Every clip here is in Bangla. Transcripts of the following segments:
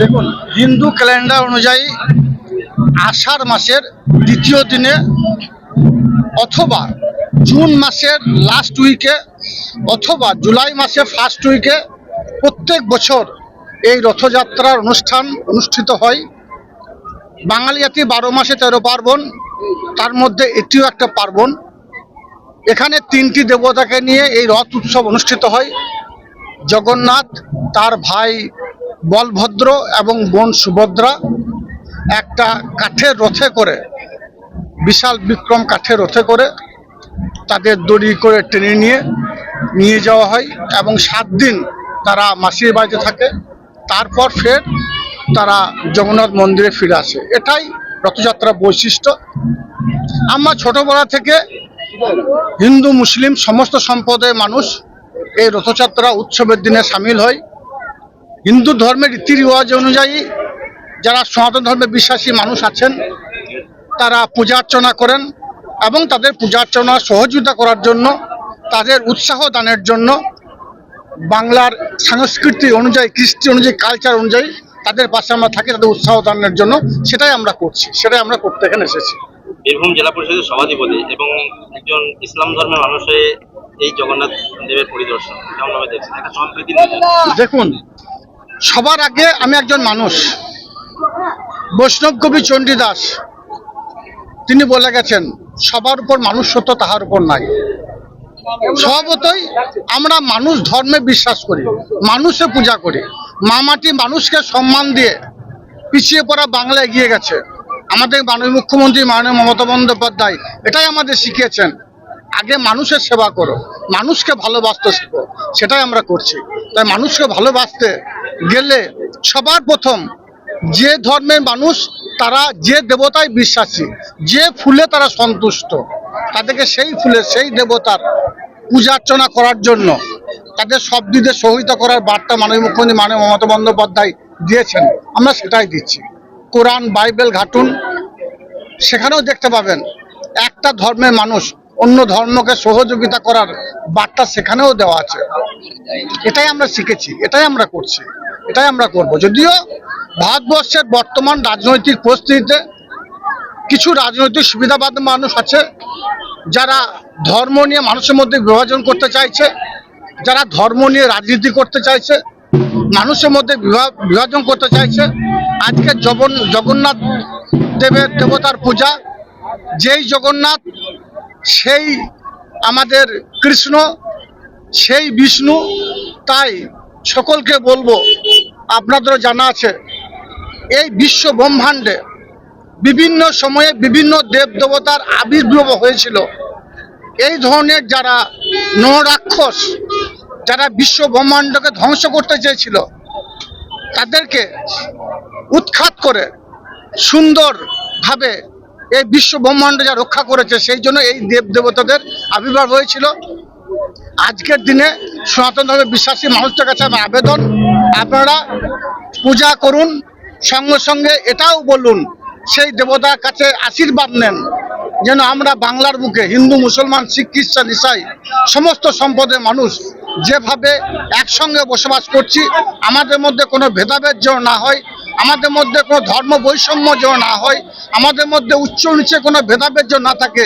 দেখুন, হিন্দু ক্যালেন্ডার অনুযায়ী আষাঢ় মাসের দ্বিতীয় দিনে অথবা জুন মাসের লাস্ট উইকে অথবা জুলাই মাসের ফার্স্ট উইকে প্রত্যেক বছর এই রথযাত্রার অনুষ্ঠান অনুষ্ঠিত হয়। বাঙালি জাতি 12 মাসে 13 পার্বণ, তার মধ্যে এটিও একটা পার্বণ। এখানে 3টি দেবতাকে নিয়ে এই রথ উৎসব অনুষ্ঠিত হয়। জগন্নাথ, তার ভাই বলভদ্র এবং বোন সুভদ্রা একটা কাঠের রথে করে, বিশাল বিক্রম কাঠের রথে করে তাদের দড়ি করে টেনে নিয়ে যাওয়া হয় এবং 7 দিন তারা মাসির বাড়িতে থাকে। তারপর ফের তারা জগন্নাথ মন্দিরে ফিরে আসে। এটাই রথযাত্রার বৈশিষ্ট্য। আমরা ছোটবেলা থেকে হিন্দু মুসলিম সমস্ত সম্প্রদায়ের মানুষ এই রথযাত্রা উৎসবের দিনে সামিল হয়। হিন্দু ধর্মের রীতি রেওয়াজ অনুযায়ী যারা সনাতন ধর্মে বিশ্বাসী মানুষ আছেন তারা পূজা অর্চনা করেন এবং তাদের পূজা অর্চনা সহযোগিতা করার জন্য, তাদের উৎসাহ দানের জন্য, বাংলার সংস্কৃতি অনুযায়ী, কৃষ্টি অনুযায়ী, কালচার অনুযায়ী তাদের পাশে আমরা থাকি, তাদের উৎসাহ দানের জন্য। সেটাই আমরা করছি, সেটাই আমরা করতে এখানে এসেছি। বীরভূম জেলা পরিষদের সভাধিপতি এবং একজন ইসলাম ধর্মের মানুষ হয়ে এই জগন্নাথ দেবের পরিদর্শন কেমনভাবে দেখছেন? একটা সম্প্রীতি। দেখুন, সবার আগে আমি একজন মানুষ। বৈষ্ণব কবি চণ্ডীদাস তিনি বলে গেছেন, সবার উপর মানুষ সত্য, তাহার উপর নাই। স্বভাবতই আমরা মানুষ ধর্মে বিশ্বাস করি, মানুষে পূজা করি। মা মাটি মানুষকে সম্মান দিয়ে পিছিয়ে পড়া বাংলা এগিয়ে গেছে। আমাদের মাননীয় মুখ্যমন্ত্রী মাননীয় মমতা বন্দ্যোপাধ্যায় এটাই আমাদের শিখিয়েছেন, আগে মানুষের সেবা করো, মানুষকে ভালোবাসতে শেখো। সেটাই আমরা করছি। তাই মানুষকে ভালোবাসতে গেলে সবার প্রথম যে ধর্মের মানুষ তারা যে দেবতায় বিশ্বাসী, যে ফুলে তারা সন্তুষ্ট, তাদেরকে সেই ফুলে, সেই দেবতার পূজা অর্চনা করার জন্য তাদের সব দিকে সহযোগিতা করার বার্তা মাননীয় মুখ্যমন্ত্রী মাননীয় মমতা বন্দ্যোপাধ্যায় দিয়েছেন। আমরা সেটাই দিচ্ছি। কোরআন বাইবেল ঘাটুন, সেখানেও দেখতে পাবেন একটা ধর্মের মানুষ অন্য ধর্মকে সহযোগিতা করার বার্তা সেখানেও দেওয়া আছে। এটাই আমরা শিখেছি, এটাই আমরা করছি, এটাই আমরা করব। যদিও ভারতবর্ষের বর্তমান রাজনৈতিক পরিস্থিতিতে কিছু রাজনৈতিক সুবিধাবাদ মানুষ আছে যারা ধর্ম নিয়ে মানুষের মধ্যে বিভাজন করতে চাইছে, যারা ধর্ম নিয়ে রাজনীতি করতে চাইছে, মানুষের মধ্যে বিভাজন করতে চাইছে। আজকে জগন্নাথ দেবতার পূজা, যেই জগন্নাথ সেই আমাদের কৃষ্ণ, সেই বিষ্ণু। তাই সকলকে বলবো, আপনাদেরও জানা আছে এই বিশ্ব ব্রহ্মাণ্ডে বিভিন্ন সময়ে বিভিন্ন দেব দেবতার আবির্ভাব হয়েছিল। এই ধরনের যারা নররাক্ষস, যারা বিশ্ব ব্রহ্মাণ্ডকে ধ্বংস করতে চেয়েছিল, তাদেরকে উৎখাত করে সুন্দরভাবে এই বিশ্ব ব্রহ্মাণ্ড যা রক্ষা করেছে, সেই জন্য এই দেব দেবতাদের আবির্ভাব হয়েছিল। আজকের দিনে সনাতন ধর্মে বিশ্বাসী মানুষদের কাছে আমার আবেদন, আপনারা পূজা করুন, সঙ্গে সঙ্গে এটাও বলুন, সেই দেবতার কাছে আশীর্বাদ নেন যেন আমরা বাংলার বুকে হিন্দু, মুসলমান, শিখ, খ্রিস্টান, ইসাই সমস্ত সম্প্রদায়ের মানুষ যেভাবে একসঙ্গে বসবাস করছি, আমাদের মধ্যে কোনো ভেদাভেদ যেন না হয়, আমাদের মধ্যে কোনো ধর্ম বৈষম্য যেন না হয়, আমাদের মধ্যে উচ্চ নিচে কোনো ভেদাভেদ যেন না থাকে,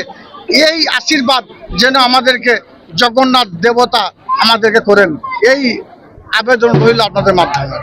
এই আশীর্বাদ যেন আমাদেরকে জগন্নাথ দেবতা আমাদেরকে করেন, এই আবেদন রইল আপনাদের মাধ্যমে।